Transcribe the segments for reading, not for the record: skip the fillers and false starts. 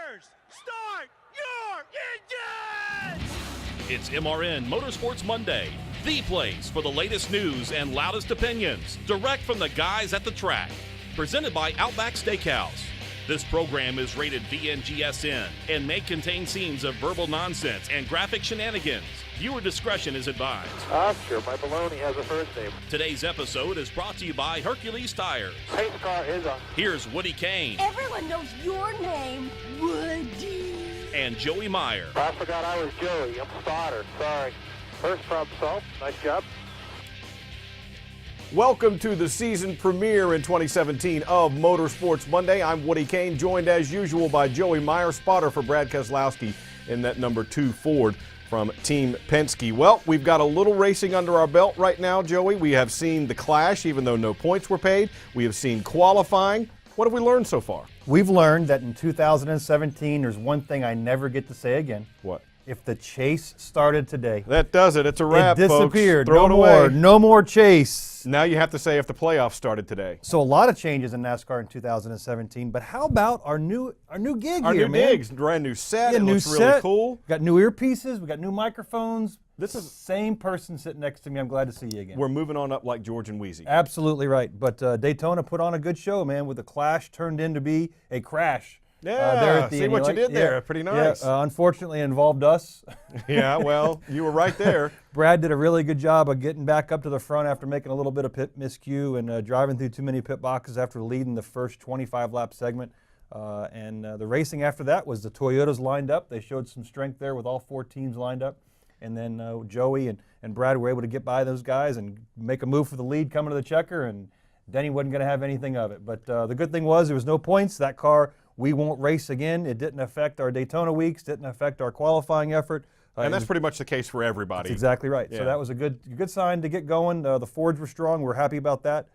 Tires, start your engines! It's MRN Motorsports Monday, the place for the latest news and loudest opinions, direct from the guys at the track. Presented by Outback Steakhouse. This program is rated VNGSN and may contain scenes of verbal nonsense and graphic shenanigans. Viewer discretion is advised. Oscar, my baloney has a first name. Today's episode is brought to you by Hercules Tires. Pace car is on. Here's Woody Kane. Everyone knows your name, Woody. And Joey Meyer. I forgot I was Joey. I'm Spotter. Sorry. First problem solved. Nice job. Welcome to the season premiere in 2017 of Motorsports Monday. I'm Woody Kane, joined as usual by Joey Meyer, spotter for Brad Keselowski in that number 2 Ford from Team Penske. Well, we've got a little racing under our belt right now, Joey. We have seen the clash, even though no points were paid. We have seen qualifying. What have we learned so far? We've learned that in 2017, there's one thing I never get to say again. What? If the chase started today. That does it. It's a wrap, it disappeared. Folks. Throw it away. No more chase. Now you have to say if the playoffs started today. So a lot of changes in NASCAR in 2017, but how about our new gig our here, new man? gigs, brand new set. Yeah, it new looks set. really cool. We got new earpieces. We got new microphones. This is same person sitting next to me. I'm glad to see you again. We're moving on up like George and Wheezy. Absolutely right. But Daytona put on a good show, man, with the clash turned into be a crash. Yeah, there at the see end. what you did there. Yeah, Pretty nice. Yeah, unfortunately, it involved us. Yeah, well, you were right there. Brad did a really good job of getting back up to the front after making a little bit of pit miscue and driving through too many pit boxes after leading the first 25-lap segment. The racing after that was the Toyotas lined up. They showed some strength there with all 4 teams lined up. And then Joey and Brad were able to get by those guys and make a move for the lead coming to the checker, and Denny wasn't going to have anything of it. But the good thing was there was no points. That car, we won't race again. It didn't affect our Daytona weeks, didn't affect our qualifying effort. And that's pretty much the case for everybody. That's exactly right. Yeah. So that was a good sign to get going. The Fords were strong. We're happy about that.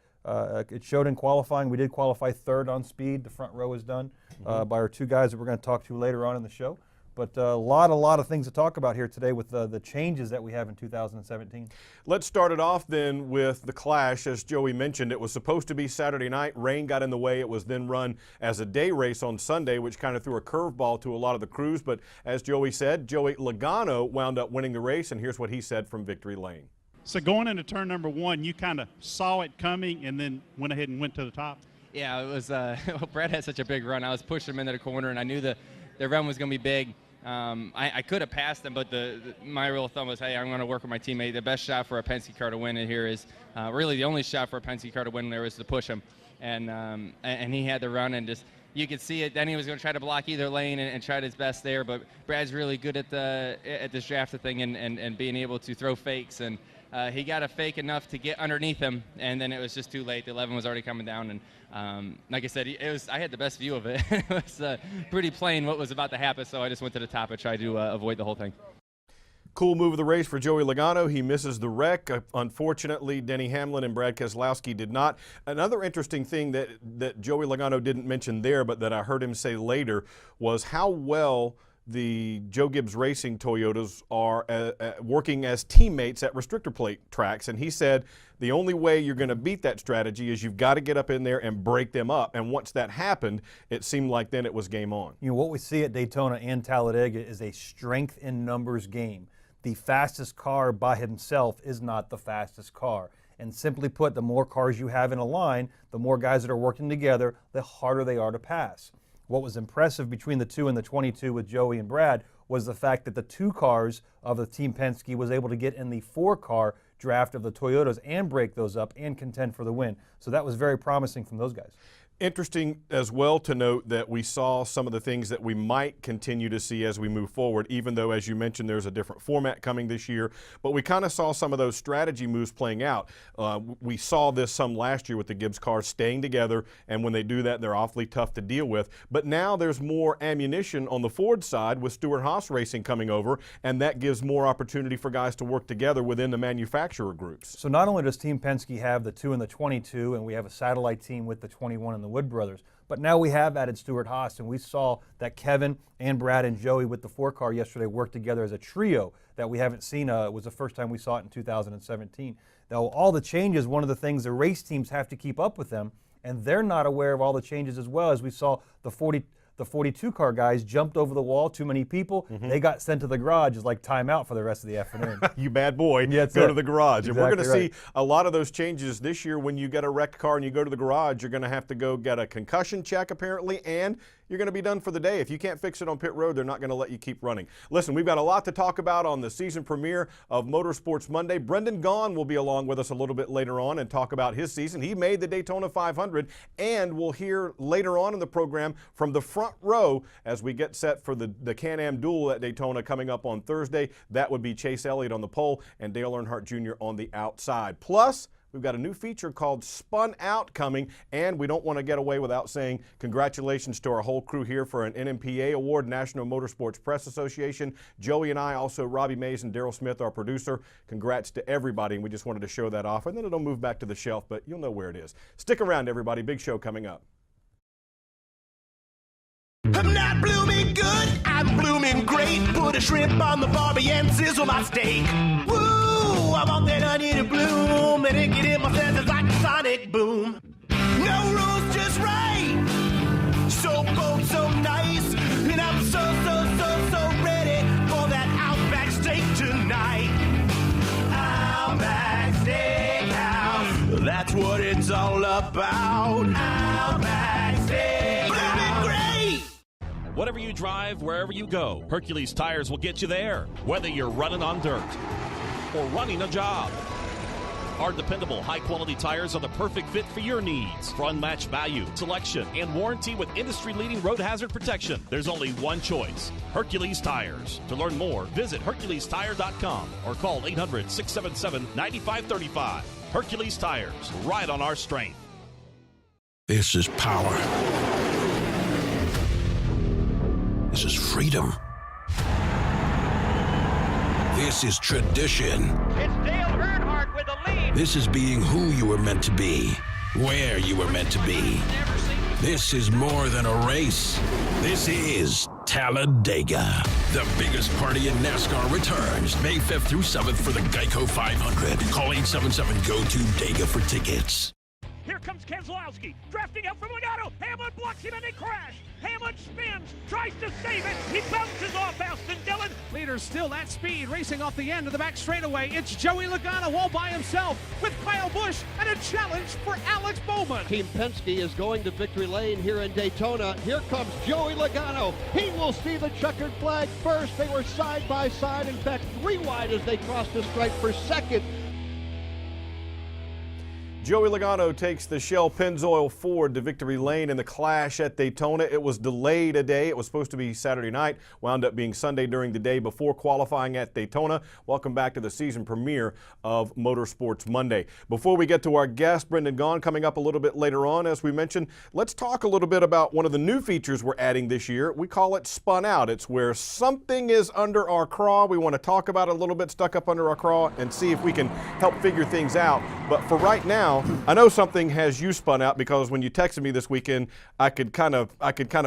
It showed in qualifying. We did qualify 3rd on speed. The front row was done by our 2 guys that we're going to talk to later on in the show. But a lot of things to talk about here today with the changes that we have in 2017. Let's start it off then with the clash. As Joey mentioned, it was supposed to be Saturday night. Rain got in the way. It was then run as a day race on Sunday, which kind of threw a curveball to a lot of the crews. But as Joey said, Joey Logano wound up winning the race, and here's what he said from Victory Lane. So going into turn number 1, you kind of saw it coming and then went ahead and went to the top? Yeah, it was well, Brad had such a big run. I was pushing him into the corner, and I knew the run was going to be big. I could have passed him, but my rule of thumb was, hey, I'm going to work with my teammate. The best shot for a Penske car to win in here is really the only shot for a Penske ar to win there was to push him. And he had the run, and just you could see it. Then he was going to try to block either lane and tried his best there. But Brad's really good at this drafting thing and being able to throw fakes. And he got a fake enough to get underneath him, and then it was just too late. The 11 was already coming down, and like I said, I had the best view of it. It was pretty plain what was about to happen, so I just went to the top and tried to avoid the whole thing. Cool move of the race for Joey Logano. He misses the wreck. Unfortunately, Denny Hamlin and Brad Keselowski did not. Another interesting thing that Joey Logano didn't mention there, but that I heard him say later, was how well the Joe Gibbs Racing Toyotas are working as teammates at restrictor plate tracks. And he said the only way you're going to beat that strategy is you've got to get up in there and break them up. And once that happened, it seemed like then it was game on. You know, what we see at Daytona and Talladega is a strength in numbers game. The fastest car by himself is not the fastest car. And simply put, the more cars you have in a line, the more guys that are working together, the harder they are to pass. What was impressive between the 2 and the 22 with Joey and Brad was the fact that the 2 cars of the Team Penske was able to get in the 4-car draft of the Toyotas and break those up and contend for the win. So that was very promising from those guys. Interesting as well to note that we saw some of the things that we might continue to see as we move forward, even though, as you mentioned, there's a different format coming this year. But we kind of saw some of those strategy moves playing out. We saw this some last year with the Gibbs cars staying together, and when they do that, they're awfully tough to deal with. But now there's more ammunition on the Ford side with Stewart-Haas Racing coming over, and that gives more opportunity for guys to work together within the manufacturer groups. So not only does Team Penske have the 2 and the 22, and we have a satellite team with the 21 and the Wood Brothers, but now we have added Stewart-Haas, and we saw that Kevin and Brad and Joey with the 4-car yesterday work together as a trio that we haven't seen. It was the first time we saw it in 2017. Now, all the changes, one of the things the race teams have to keep up with them, and they're not aware of all the changes as well. As we saw the the 42 car guys jumped over the wall, too many people. They got sent to the garage as like timeout for the rest of the afternoon. You bad boy, Yeah, go to the garage. And we're Exactly going to right. see a lot of those changes this year. When you get a wrecked car and you go to the garage, you're going to have to go get a concussion check apparently, and you're going to be done for the day. If you can't fix it on pit road, they're not going to let you keep running. Listen, we've got a lot to talk about on the season premiere of Motorsports Monday. Brendan Gaughan will be along with us a little bit later on and talk about his season. He made the Daytona 500, and we'll hear later on in the program from the front row as we get set for the Can-Am duel at Daytona coming up on Thursday. That would be Chase Elliott on the pole and Dale Earnhardt Jr. on the outside. Plus, we've got a new feature called Spun Out coming, and we don't want to get away without saying congratulations to our whole crew here for an NMPA award, National Motorsports Press Association. Joey and I, also Robbie Mays and Daryl Smith, our producer. Congrats to everybody, and we just wanted to show that off. And then it'll move back to the shelf, but you'll know where it is. Stick around, everybody. Big show coming up. I'm not blooming good, I'm blooming great. Put a shrimp on the barbie and sizzle my steak. Woo, I want that onion to bloom and it get in my senses like a sonic boom. No rules, just right. So bold, so nice. And I'm so ready for that Outback steak tonight. Outback Steakhouse, that's what it's all about. Outback Steakhouse, blooming great. Whatever you drive, wherever you go, Hercules Tires will get you there, whether you're running on dirt or running a job. Our dependable, high-quality tires are the perfect fit for your needs. For unmatched value, selection, and warranty with industry-leading road hazard protection, there's only one choice, Hercules Tires. To learn more, visit HerculesTire.com or call 800-677-9535. Hercules Tires, ride on our strength. This is power. This is freedom. This is tradition. It's Dale Earnhardt with the lead. This is being who you were meant to be, where you were meant to be. This is more than a race. This is Talladega. The biggest party in NASCAR returns May 5th through 7th for the Geico 500. Call 877-GO-TO-DEGA for tickets. Here comes Keselowski, drafting up from Logano. Hamlin blocks him and they crash. Hamlin spins, tries to save it. He bounces off Austin Dillon. Leader still at speed, racing off the end of the back straightaway. It's Joey Logano all by himself with Kyle Busch and a challenge for Alex Bowman. Team Penske is going to victory lane here in Daytona. Here comes Joey Logano. He will see the checkered flag first. They were side by side, in fact, 3 wide as they crossed the stripe for second. Joey Logano takes the Shell Pennzoil Ford to victory lane in the clash at Daytona. It was delayed a day. It was supposed to be Saturday night, wound up being Sunday during the day before qualifying at Daytona. Welcome back to the season premiere of Motorsports Monday. Before we get to our guest, Brendan Gaughan, coming up a little bit later on, as we mentioned, let's talk a little bit about one of the new features we're adding this year. We call it Spun Out. It's where something is under our craw. We want to talk about it a little bit, stuck up under our craw, and see if we can help figure things out. But for right now, I know something has you spun out, because when you texted me this weekend, I could kind of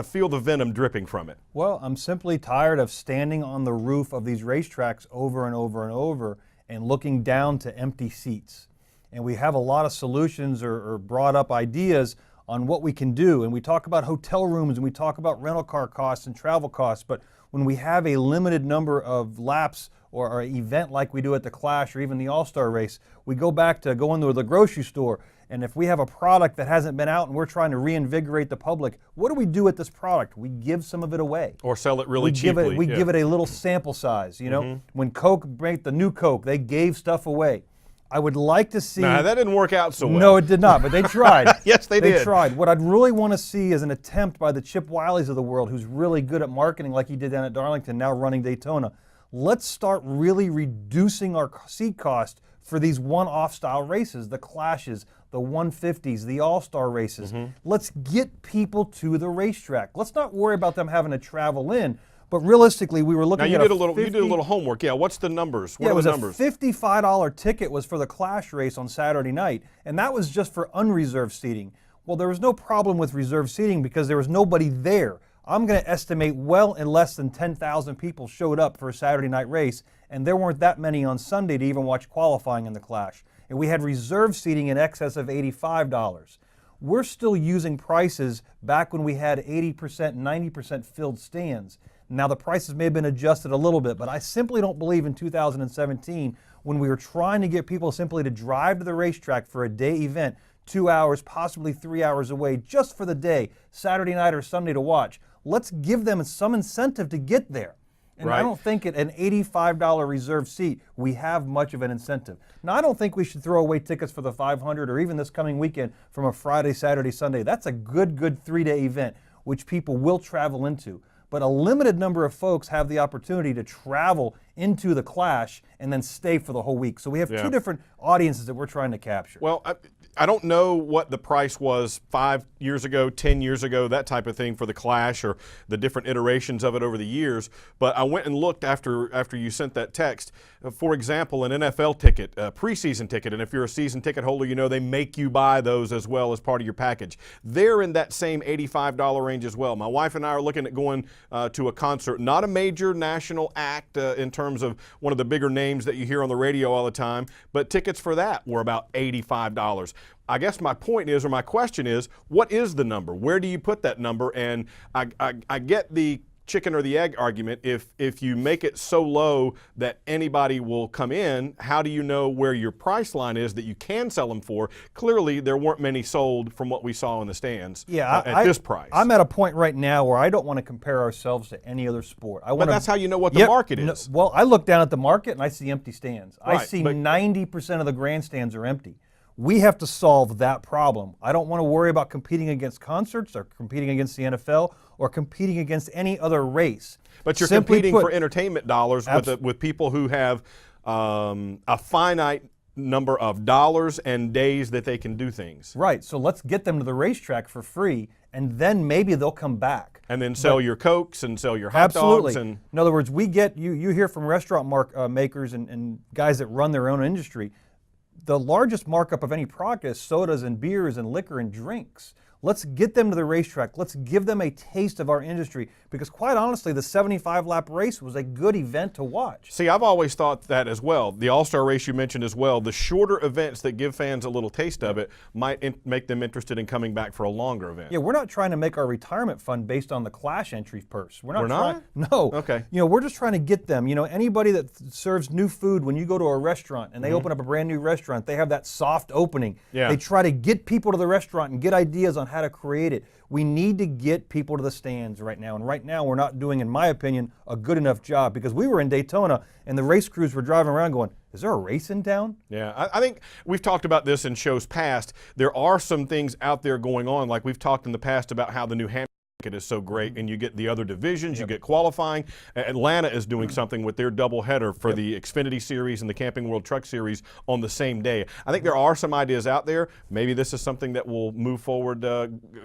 feel the venom dripping from it. Well, I'm simply tired of standing on the roof of these racetracks over and over and over and looking down to empty seats. And we have a lot of solutions or brought up ideas on what we can do. And we talk about hotel rooms and we talk about rental car costs and travel costs. But when we have a limited number of laps or an event like we do at the Clash or even the All-Star race, we go back to going to the grocery store. And if we have a product that hasn't been out and we're trying to reinvigorate the public, what do we do with this product? We give some of it away. Or sell it really cheaply. We give it a little sample size. You know, when Coke made the new Coke, they gave stuff away. I would like to see... Nah, that didn't work out so well. No, it did not, but they tried. Yes, they did. They tried. What I'd really want to see is an attempt by the Chip Wileys of the world, who's really good at marketing like he did down at Darlington, now running Daytona. Let's start really reducing our seat cost for these one-off style races, the Clashes, the 150s, the All-Star races. Let's get people to the racetrack. Let's not worry about them having to travel in. But realistically, we were looking at you did a little homework. Yeah, what's the numbers? What are the numbers? A $55 ticket was for the Clash race on Saturday night, and that was just for unreserved seating. Well, there was no problem with reserved seating because there was nobody there. I'm going to estimate well in less than 10,000 people showed up for a Saturday night race, and there weren't that many on Sunday to even watch qualifying in the Clash. And we had reserved seating in excess of $85. we're still using prices back when we had 80%, 90% filled stands. Now the prices may have been adjusted a little bit, but I simply don't believe in 2017 when we were trying to get people simply to drive to the racetrack for a day event, 2 hours, possibly 3 hours away, just for the day, Saturday night or Sunday to watch. Let's give them some incentive to get there. And I don't think at an $85 reserved seat, we have much of an incentive. Now, I don't think we should throw away tickets for the 500 or even this coming weekend from a Friday, Saturday, Sunday. That's a good 3-day event, which people will travel into. But a limited number of folks have the opportunity to travel into the Clash and then stay for the whole week. So we have two different audiences that we're trying to capture. Well, I don't know what the price was 5 years ago, 10 years ago, that type of thing for the Clash or the different iterations of it over the years. But I went and looked after you sent that text. For example, an NFL ticket, a preseason ticket, and if you're a season ticket holder, you know they make you buy those as well as part of your package. They're in that same $85 range as well. My wife and I are looking at going to a concert, not a major national act in terms of one of the bigger names that you hear on the radio all the time, but tickets for that were about $85. I guess my point is, or my question is, what is the number? Where do you put that number? And I get the chicken or the egg argument. If you make it so low that anybody will come in, how do you know where your price line is that you can sell them for? Clearly, there weren't many sold from what we saw in the stands at this price. I'm at a point right now where I don't want to compare ourselves to any other sport. But that's how you know what the market is. Well, I look down at the market and I see empty stands. Right, I see 90% of the grandstands are empty. We have to solve that problem. I don't want to worry about competing against concerts or competing against the NFL or competing against any other race. But you're competing for entertainment dollars with people who have a finite number of dollars and days that they can do things. Right, so let's get them to the racetrack for free, and then maybe they'll come back. And then sell your Cokes and sell your hot dogs. And in other words, we get, you hear from restaurant makers and guys that run their own industry, the largest markup of any product is sodas and beers and liquor and drinks. Let's get them to the racetrack. Let's give them a taste of our industry because quite honestly, the 75-lap race was a good event to watch. See, I've always thought that as well. The All-Star race you mentioned as well, the shorter events that give fans a little taste of it might make them interested in coming back for a longer event. Yeah, we're not trying to make our retirement fund based on the Clash entry purse. We're not? No. Okay. You know, we're just trying to get them. You know, anybody that serves new food when you go to a restaurant and they open up a brand new restaurant, they have that soft opening. Yeah. They try to get people to the restaurant and get ideas on how to create it. We need to get people to the stands right now. And right now we're not doing, in my opinion, a good enough job because we were in Daytona and the race crews were driving around going, is there a race in town? Yeah, I think we've talked about this in shows past. There are some things out there going on, like we've talked in the past about how the New Hampshire is so great, and you get the other divisions, you get qualifying. Atlanta is doing something with their doubleheader for the Xfinity Series and the Camping World Truck Series on the same day. I think there are some ideas out there. Maybe this is something that will move forward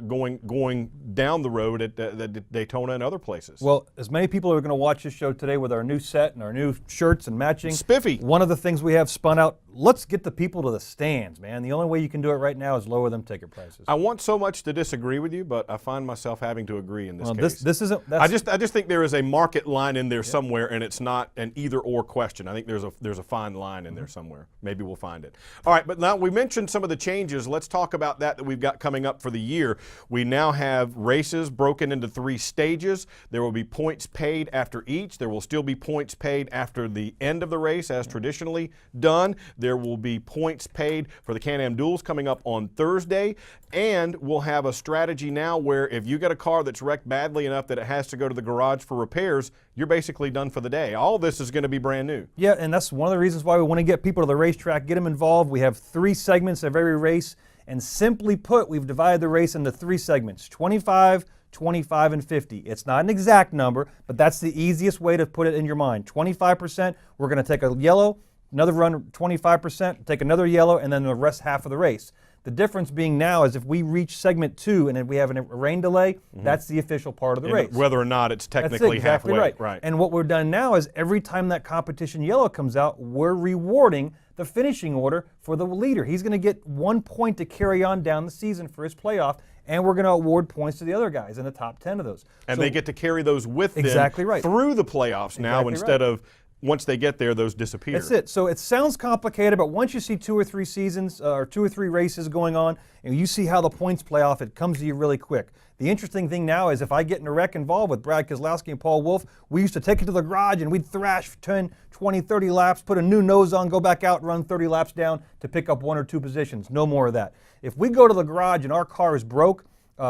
going down the road at Daytona and other places. Well, as many people are going to watch this show today with our new set and our new shirts and matching. Spiffy. One of the things we have spun out, let's get the people to the stands, man. The only way you can do it right now is lower them ticket prices. I want so much to disagree with you, but I find myself having to agree in this case. This isn't. I just think there is a market line in there somewhere, and it's not an either-or question. I think there's a fine line in there somewhere. Maybe we'll find it. All right, but now we mentioned some of the changes. Let's talk about that we've got coming up for the year. We now have races broken into 3 stages. There will be points paid after each. There will still be points paid after the end of the race, as traditionally done. There will be points paid for the Can-Am Duels coming up on Thursday, and we'll have a strategy now where if you get a car that's wrecked badly enough that it has to go to the garage for repairs, you're basically done for the day. All this is going to be brand new. Yeah, and that's one of the reasons why we want to get people to the racetrack, get them involved. We have 3 segments of every race, and simply put, we've divided the race into 3 segments, 25, 25, and 50. It's not an exact number, but that's the easiest way to put it in your mind. 25%, we're going to take a yellow, another run 25%, take another yellow, and then the rest half of the race. The difference being now is if we reach segment 2 and if we have a rain delay, that's the official part of the race. Whether or not it's technically exactly halfway. Right. And what we're done now is every time that competition yellow comes out, we're rewarding the finishing order for the leader. He's going to get 1 point to carry on down the season for his playoff, and we're going to award points to the other guys in the top 10 of those. And they get to carry those with them exactly right. through the playoffs now instead of once they get there, those disappear. That's it. So it sounds complicated, but once you see 2 or 3 seasons or 2 or 3 races going on, and you see how the points play off, it comes to you really quick. The interesting thing now is if I get in a wreck involved with Brad Keselowski and Paul Wolfe, we used to take it to the garage and we'd thrash 10, 20, 30 laps, put a new nose on, go back out, run 30 laps down to pick up 1 or 2 positions. No more of that. If we go to the garage and our car is broke,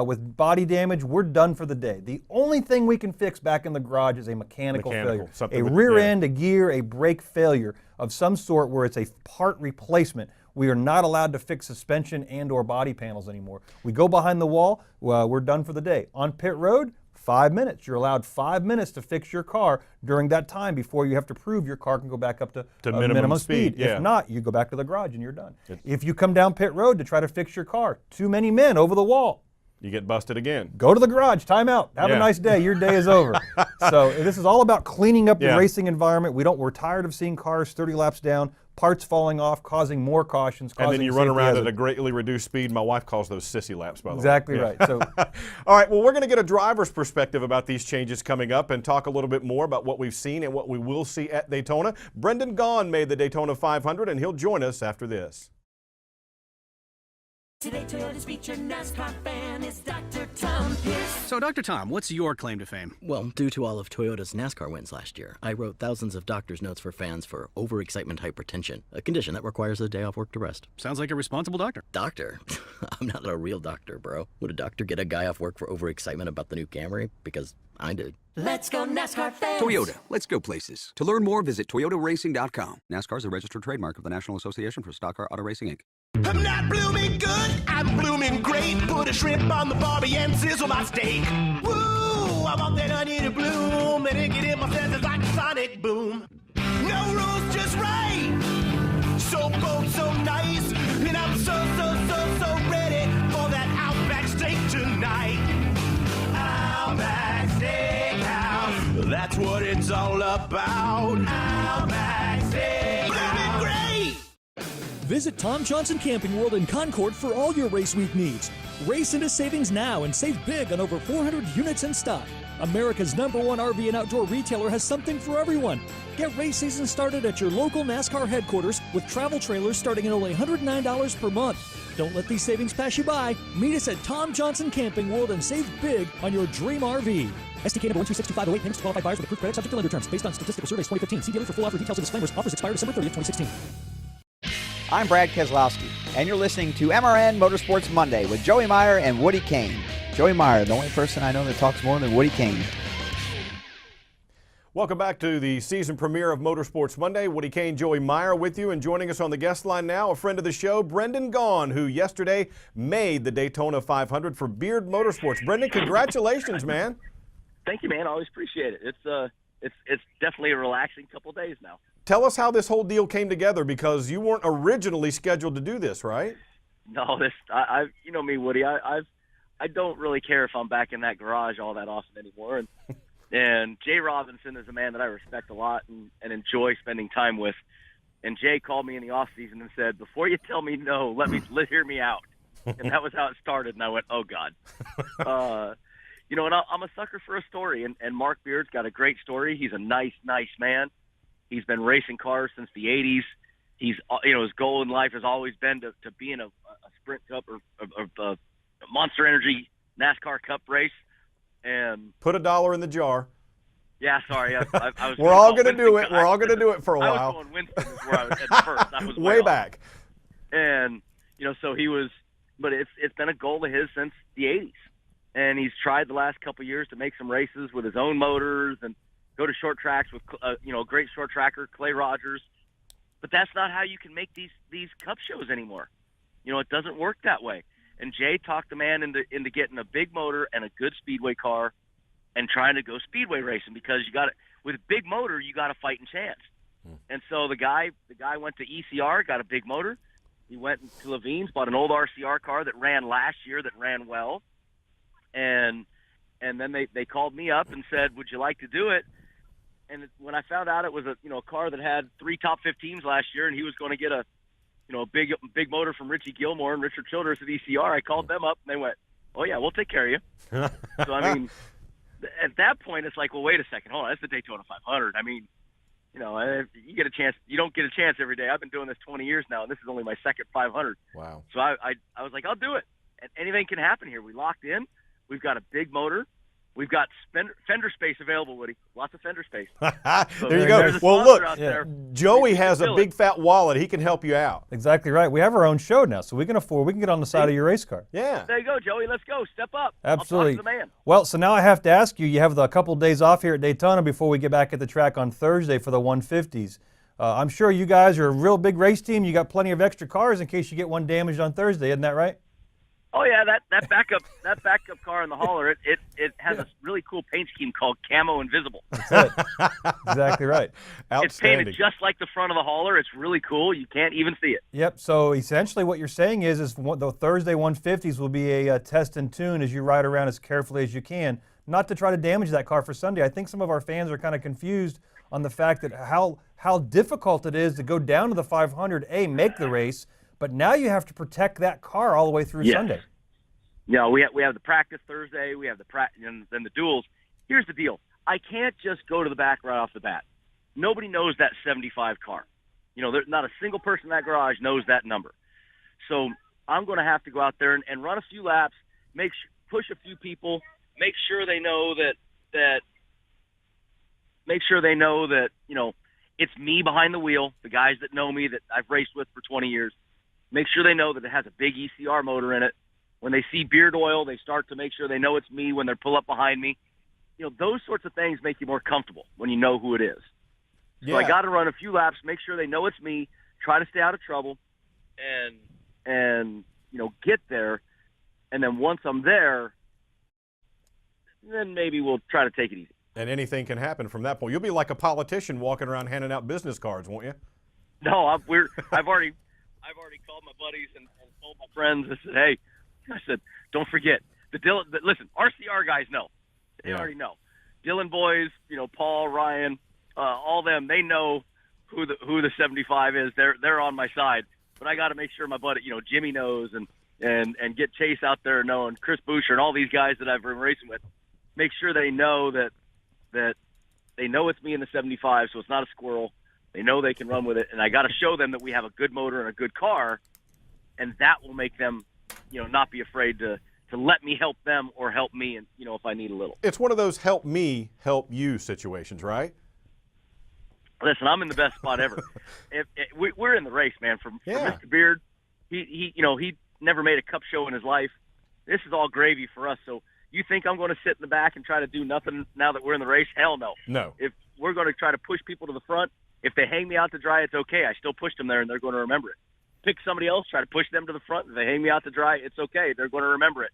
with body damage, we're done for the day. The only thing we can fix back in the garage is a mechanical failure. A rear end, a gear, a brake failure of some sort where it's a part replacement. We are not allowed to fix suspension and or body panels anymore. We go behind the wall, we're done for the day. On pit road, 5 minutes. You're allowed 5 minutes to fix your car during that time before you have to prove your car can go back up to minimum speed. Yeah. If not, you go back to the garage and you're done. If you come down pit road to try to fix your car, too many men over the wall, you get busted again. Go to the garage, time out. Have a nice day. Your day is over. So this is all about cleaning up the racing environment. We're tired of seeing cars 30 laps down, parts falling off, causing more cautions. And then you run around at a greatly reduced speed. My wife calls those sissy laps, by the way. Exactly right. So, all right, well, we're going to get a driver's perspective about these changes coming up and talk a little bit more about what we've seen and what we will see at Daytona. Brendan Gaughan made the Daytona 500, and he'll join us after this. Today, Toyota's featured NASCAR fan is Dr. Tom Pierce. So, Dr. Tom, what's your claim to fame? Well, due to all of Toyota's NASCAR wins last year, I wrote thousands of doctor's notes for fans for overexcitement hypertension, a condition that requires a day off work to rest. Sounds like a responsible doctor. Doctor? I'm not a real doctor, bro. Would a doctor get a guy off work for overexcitement about the new Camry? Because I did. Let's go NASCAR fans. Toyota, let's go places. To learn more, visit toyotaracing.com. NASCAR is a registered trademark of the National Association for Stock Car Auto Racing, Inc. I'm not blooming good, I'm blooming great. Put a shrimp on the barbie and sizzle my steak. Woo, I want that onion to bloom, and it get in my senses like a sonic boom. No rules, just right. So bold, so nice, and I'm so ready for that Outback steak tonight. Outback Steakhouse, that's what it's all about. Outback Steakhouse, blooming great. Visit Tom Johnson Camping World in Concord for all your race week needs. Race into savings now and save big on over 400 units in stock. America's #1 RV and outdoor retailer has something for everyone. Get race season started at your local NASCAR headquarters with travel trailers starting at only $109 per month. Don't let these savings pass you by. Meet us at Tom Johnson Camping World and save big on your dream RV. STK number 126258, payments to qualified buyers with approved credit subject to lender terms based on statistical surveys 2015. See dealer for full offer details and disclaimers. Offers expire December 30th, 2016. I'm Brad Keselowski, and you're listening to MRN Motorsports Monday with Joey Meyer and Woody Kane. Joey Meyer, the only person I know that talks more than Woody Kane. Welcome back to the season premiere of Motorsports Monday. Woody Kane, Joey Meyer with you, and joining us on the guest line now, a friend of the show, Brendan Gaughan, who yesterday made the Daytona 500 for Beard Motorsports. Brendan, congratulations, man. Thank you, man. I always appreciate it. It's definitely a relaxing couple days now. Tell us how this whole deal came together, because you weren't originally scheduled to do this, right? No, you know me, Woody. I don't really care if I'm back in that garage all that often anymore. And Jay Robinson is a man that I respect a lot and enjoy spending time with. And Jay called me in the off season and said, "Before you tell me no, hear me out." And that was how it started. And I went, "Oh God." And I'm a sucker for a story. And Mark Beard's got a great story. He's a nice man. He's been racing cars since the 80s. He's, his goal in life has always been to be in a Sprint Cup or a Monster Energy NASCAR Cup race. And put $1 in the jar. Yeah, sorry. I was. We're all going to do it. We're all going to do it for a while. I was going Winston is where I was at first. I was way back. And so he was, but it's been a goal of his since the 80s. And he's tried the last couple of years to make some races with his own motors and go to short tracks with, a great short tracker, Clay Rogers. But that's not how you can make these Cup shows anymore. It doesn't work that way. And Jay talked the man into getting a big motor and a good speedway car and trying to go speedway racing, because with a big motor, you got a fighting chance. And so the guy went to ECR, got a big motor. He went to Levine's, bought an old RCR car that ran last year, that ran well. And then they called me up and said, "Would you like to do it?" And when I found out it was a car that had 3 top 15s last year, and he was going to get a big motor from Richie Gilmore and Richard Childress at ECR, I called them up and they went, "Oh yeah, we'll take care of you." So I mean, at that point it's like, well, wait a second, hold on, that's the Daytona 500. I mean, You know, and you get a chance. You don't get a chance every day. I've been doing this 20 years now, and this is only my second 500. Wow. So I was like, I'll do it. And anything can happen here. We locked in. We've got a big motor. We've got fender space available, Woody. Lots of fender space. So there you go. Well, look, Joey has a big it. fat wallet. He can help you out. Exactly right. We have our own show now, so we can get on the side of your race car. Yeah. There you go, Joey. Let's go. Step up. Absolutely. I'll talk to the man. Well, so now I have to ask you, you have a couple days off here at Daytona before we get back at the track on Thursday for the 150s. I'm sure you guys are a real big race team. You got plenty of extra cars in case you get one damaged on Thursday. Isn't that right? Oh yeah, that backup car in the hauler, it has a really cool paint scheme called Camo Invisible. That's it. Exactly right. It's painted just like the front of the hauler. It's really cool. You can't even see it. Yep. So essentially, what you're saying is the Thursday 150s will be a test and tune as you ride around as carefully as you can, not to try to damage that car for Sunday. I think some of our fans are kind of confused on the fact that how difficult it is to go down to the 500, make the race. But now you have to protect that car all the way through Sunday. Yeah, we have the practice Thursday. We have the and then the duels. Here's the deal. I can't just go to the back right off the bat. Nobody knows that 75 car. You know, there's not a single person in that garage knows that number. So I'm going to have to go out there and run a few laps, push a few people, make sure they know that you know, it's me behind the wheel, the guys that know me that I've raced with for 20 years. Make sure they know that it has a big ECR motor in it. When they see beard oil, they start to make sure they know it's me when they pull up behind me. You know, those sorts of things make you more comfortable when you know who it is. So I got to run a few laps, make sure they know it's me, try to stay out of trouble, and you know, get there. And then once I'm there, then maybe we'll try to take it easy. And anything can happen from that point. You'll be like a politician walking around handing out business cards, won't you? No, I've already called my buddies and told my friends. I said, don't forget listen, RCR guys know. They already know. Dylan boys, you know, Paul, Ryan, all them. They know who the 75 is. They're on my side. But I got to make sure my buddy, you know, Jimmy knows and get Chase out there knowing, Chris Boucher and all these guys that I've been racing with. Make sure they know that they know it's me in the 75, so it's not a squirrel. They know they can run with it, and I got to show them that we have a good motor and a good car, and that will make them, you know, not be afraid to let me help them or help me, and you know, if I need a little. It's one of those help me, help you situations, right? Listen, I'm in the best spot ever. We're in the race, man. For Mr. Beard, he you know, he never made a cup show in his life. This is all gravy for us. So you think I'm going to sit in the back and try to do nothing now that we're in the race? Hell no. No. If we're going to try to push people to the front, if they hang me out to dry, it's okay. I still pushed them there, and they're going to remember it. Pick somebody else, try to push them to the front. If they hang me out to dry, it's okay. They're going to remember it.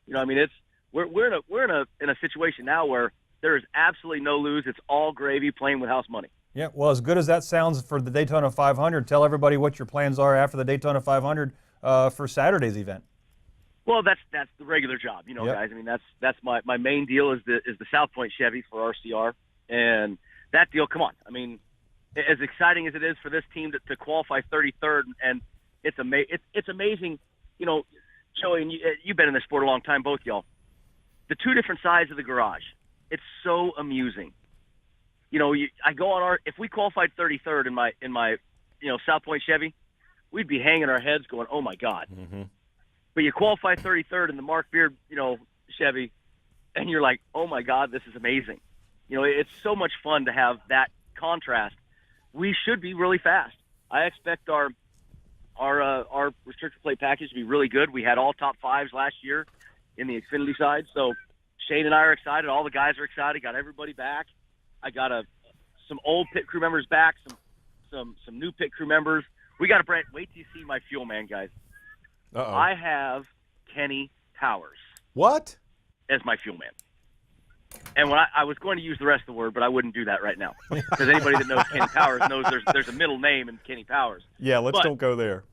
You know, I mean, we're in a situation now where there is absolutely no lose. It's all gravy, playing with house money. Yeah. Well, as good as that sounds for the Daytona 500, tell everybody what your plans are after the Daytona 500 for Saturday's event. Well, that's the regular job, you know, guys. I mean, that's my main deal is the South Point Chevy for RCR, and that deal. Come on, I mean, as exciting as it is for this team to qualify 33rd, and it's amazing, you know, Joey, and you've been in this sport a long time, both y'all. The two different sides of the garage, it's so amusing. You know, I go on if we qualified 33rd in my you know, South Point Chevy, we'd be hanging our heads going, oh my God. Mm-hmm. But you qualify 33rd in the Mark Beard, you know, Chevy, and you're like, oh my God, this is amazing. You know, it's so much fun to have that contrast. We should be really fast. I expect our restrictor plate package to be really good. We had all top fives last year in the Xfinity side, so Shane and I are excited. All the guys are excited. Got everybody back. I got some old pit crew members back, some new pit crew members. We got to wait till you see my fuel man, guys. Uh-oh. I have Kenny Powers. What? As my fuel man. And when I was going to use the rest of the word, but I wouldn't do that right now. Because anybody that knows Kenny Powers knows there's a middle name in Kenny Powers. Yeah, don't go there.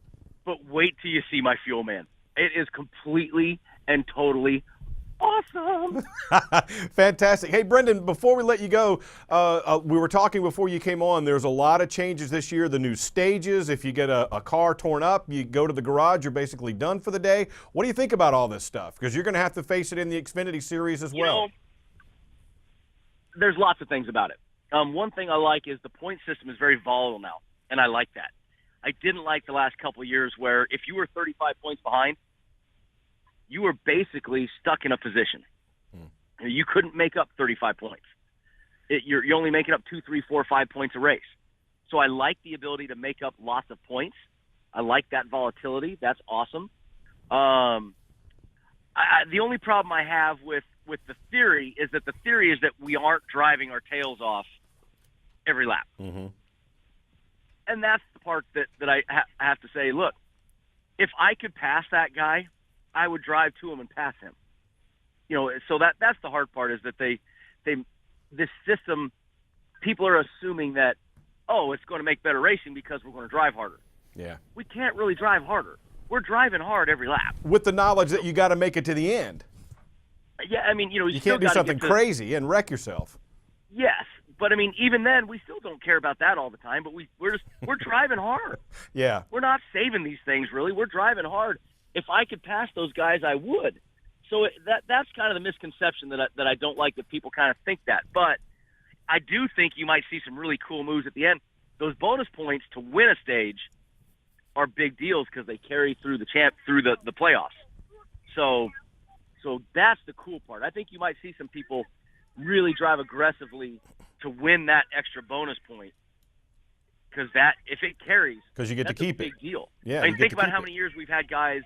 But wait till you see my fuel man. It is completely and totally awesome. Fantastic. Hey, Brendan, before we let you go, we were talking before you came on, there's a lot of changes this year, the new stages. If you get a car torn up, you go to the garage, you're basically done for the day. What do you think about all this stuff? Because you're going to have to face it in the Xfinity Series as well. You know, there's lots of things about it. One thing I like is the point system is very volatile now, and I like that. I didn't like the last couple of years where if you were 35 points behind, you were basically stuck in a position. You couldn't make up 35 points. You're only making up 2, 3, 4, 5 points a race. So I like the ability to make up lots of points. I like that volatility. That's awesome. The only problem I have with the theory is that we aren't driving our tails off every lap. Mm-hmm. And that's the part that I have to say, look, if I could pass that guy, I would drive to him and pass him. So that's the hard part, is that this system, people are assuming that, it's going to make better racing because we're going to drive harder. Yeah. We can't really drive harder. We're driving hard every lap. With the knowledge that you got to make it to the end. Yeah, I mean, you can't do something crazy and wreck yourself. Yes, but I mean, even then, we still don't care about that all the time. But we're driving hard. Yeah. We're not saving these things, really. We're driving hard. If I could pass those guys, I would. So that's kind of the misconception that I don't like, that people kind of think that. But I do think you might see some really cool moves at the end. Those bonus points to win a stage are big deals because they carry through the playoffs. So that's the cool part. I think you might see some people really drive aggressively to win that extra bonus point, because that, if it carries, because you get to keep it. Big deal. Yeah. I mean, think about how many years we've had guys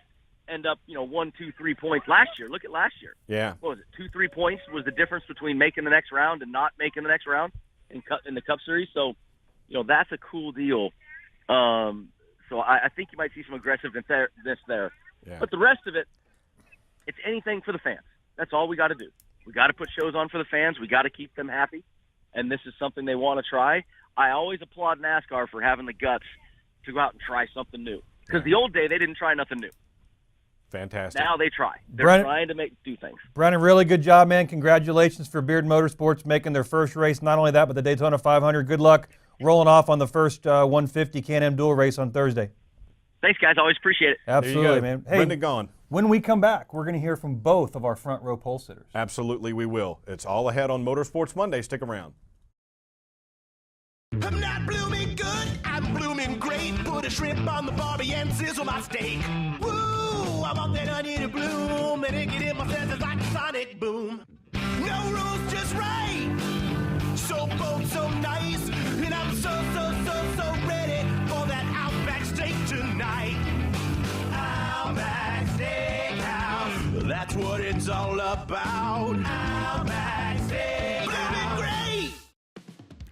end up, 1, 2, 3 points last year. Look at last year. Yeah. What was it? 2, 3 points was the difference between making the next round and not making the next round in the Cup Series. So, that's a cool deal. So I think you might see some aggressiveness there. Yeah. But the rest of it, it's anything for the fans. That's all we got to do. We got to put shows on for the fans. We got to keep them happy. And this is something they want to try. I always applaud NASCAR for having the guts to go out and try something new. Because the old day, they didn't try nothing new. Fantastic. Now they try. They're trying to do things. Brendan, really good job, man. Congratulations for Beard Motorsports making their first race. Not only that, but the Daytona 500. Good luck rolling off on the first 150 Can-Am dual race on Thursday. Thanks, guys. Always appreciate it. Absolutely, man. Hey, Brendan Gaughan. When we come back, we're going to hear from both of our front row pole sitters. Absolutely, we will. It's all ahead on Motorsports Monday. Stick around. I'm not blooming good, I'm blooming great. Put a shrimp on the barbie and sizzle my steak. Woo, I want that onion to bloom, and it get in my senses like a sonic boom. No rules, just right. So bold, so nice, and I'm so ready for that Outback steak tonight. Outback Steakhouse, that's what it's all about. Outback Steakhouse, blooming great.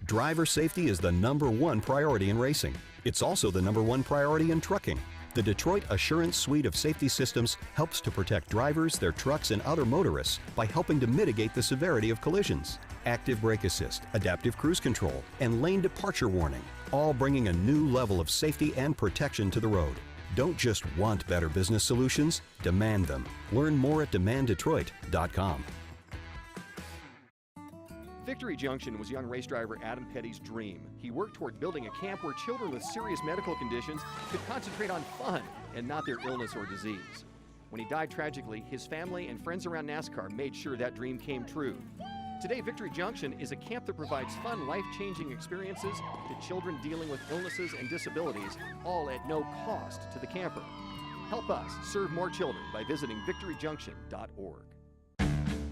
Driver safety is the #1 priority in racing. It's also the #1 priority in trucking. The Detroit Assurance Suite of safety systems helps to protect drivers, their trucks, and other motorists by helping to mitigate the severity of collisions. Active brake assist, adaptive cruise control, and lane departure warning, all bringing a new level of safety and protection to the road. Don't just want better business solutions, demand them. Learn more at demanddetroit.com. Victory Junction was young race driver Adam Petty's dream. He worked toward building a camp where children with serious medical conditions could concentrate on fun and not their illness or disease. When he died tragically, his family and friends around NASCAR made sure that dream came true. Today, Victory Junction is a camp that provides fun, life-changing experiences to children dealing with illnesses and disabilities, all at no cost to the camper. Help us serve more children by visiting victoryjunction.org.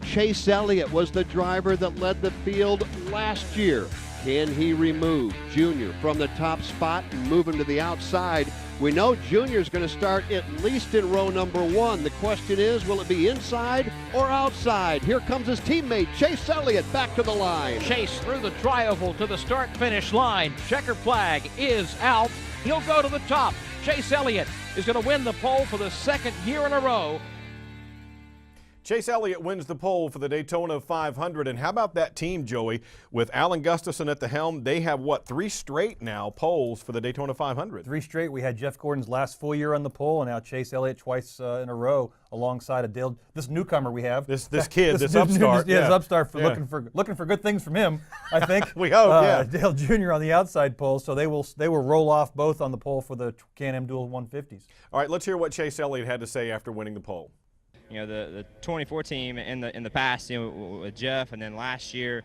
Chase Elliott was the driver that led the field last year. Can he remove Junior from the top spot and move him to the outside? We know Junior's going to start at least in row number 1. The question is, will it be inside or outside? Here comes his teammate, Chase Elliott, back to the line. Chase through the tri-oval to the start-finish line. Checker flag is out. He'll go to the top. Chase Elliott is going to win the pole for the second year in a row. Chase Elliott wins the pole for the Daytona 500. And how about that team, Joey? With Alan Gustafson at the helm, they have, 3 straight now poles for the Daytona 500? 3 straight. We had Jeff Gordon's last full year on the pole, and now Chase Elliott twice in a row alongside of Dale, this newcomer we have. This kid, this upstart. This upstart looking for good things from him, I think. We hope, Dale Jr. on the outside pole, so they will roll off both on the pole for the Can-Am Dual 150s. All right, let's hear what Chase Elliott had to say after winning the pole. you know, the 24 team in the past, you know, with Jeff, and then last year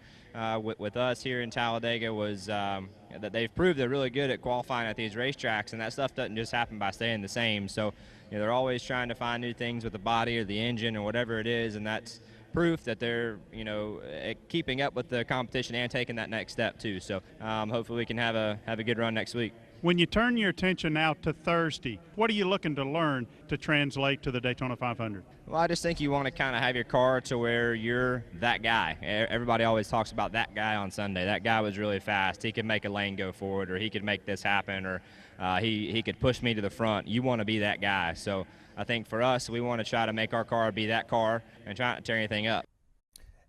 with us here in Talladega was that they've proved they're really good at qualifying at these racetracks, and that stuff doesn't just happen by staying the same. So, you know, they're always trying to find new things with the body or the engine or whatever it is, and that's proof that they're, you know, keeping up with the competition and taking that next step too. So hopefully we can have a good run next week. When you turn your attention out to Thursday, what are you looking to learn to translate to the Daytona 500? Well, I just think you want to kind of have your car to where you're that guy. Everybody always talks about that guy on Sunday. That guy was really fast. He could make a lane go forward, or he could make this happen, or he could push me to the front. You want to be that guy. So I think for us, we want to try to make our car be that car and try not to tear anything up.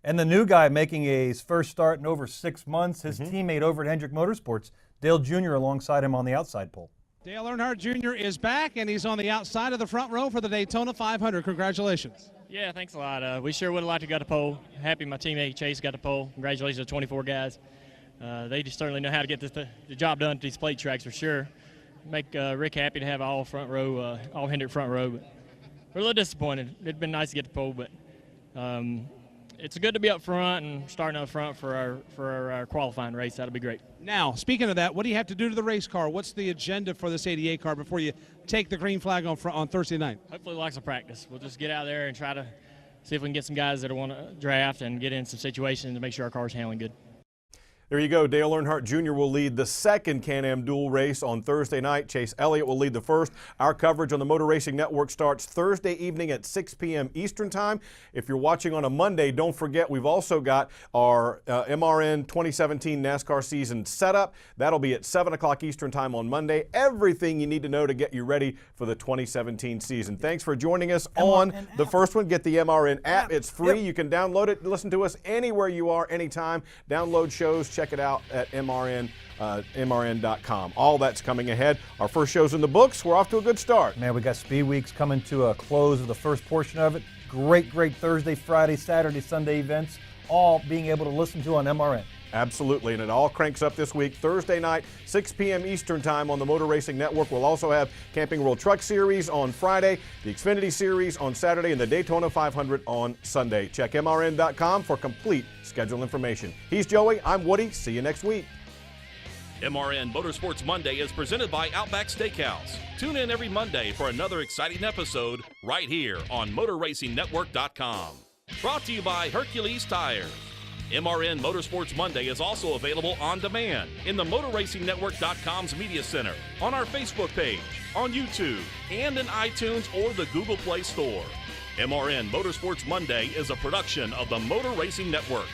And the new guy making his first start in over 6 months, his teammate over at Hendrick Motorsports, Dale Jr. alongside him on the outside pole. Dale Earnhardt Jr. is back, and he's on the outside of the front row for the Daytona 500. Congratulations. Yeah, thanks a lot. We sure would have liked to got a pole. Happy my teammate Chase got the pole. Congratulations to 24 guys. They just certainly know how to get the job done at these plate tracks for sure. Make Rick happy to have all front row, all Hendrick front row. But we're a little disappointed. It'd been nice to get the pole, but it's good to be up front and starting up front for our qualifying race. That'll be great. Now, speaking of that, what do you have to do to the race car? What's the agenda for this 88 car before you take the green flag on Thursday night? Hopefully lots of practice. We'll just get out there and try to see if we can get some guys that want to draft and get in some situations to make sure our car's handling good. There you go. Dale Earnhardt Jr. will lead the second Can-Am dual race on Thursday night. Chase Elliott will lead the first. Our coverage on the Motor Racing Network starts Thursday evening at 6 p.m. Eastern Time. If you're watching on a Monday, don't forget we've also got our MRN 2017 NASCAR season setup. That'll be at 7 o'clock Eastern Time on Monday. Everything you need to know to get you ready for the 2017 season. Thanks for joining us on the first one. Get the MRN app. It's free. You can download it. Listen to us anywhere you are, anytime. Download shows. Check it out at MRN.com. All that's coming ahead. Our first show's in the books. We're off to a good start. Man, we got Speed Weeks coming to a close of the first portion of it. Great Thursday, Friday, Saturday, Sunday events, all being able to listen to on MRN. Absolutely, and it all cranks up this week. Thursday night, 6 p.m. Eastern Time on the Motor Racing Network. We'll also have Camping World Truck Series on Friday, the Xfinity Series on Saturday, and the Daytona 500 on Sunday. Check MRN.com for complete schedule information. He's Joey. I'm Woody. See you next week. MRN Motorsports Monday is presented by Outback Steakhouse. Tune in every Monday for another exciting episode right here on MotorRacingNetwork.com. Brought to you by Hercules Tires. MRN Motorsports Monday is also available on demand in the MotorRacingNetwork.com's Media Center, on our Facebook page, on YouTube, and in iTunes or the Google Play Store. MRN Motorsports Monday is a production of the Motor Racing Network.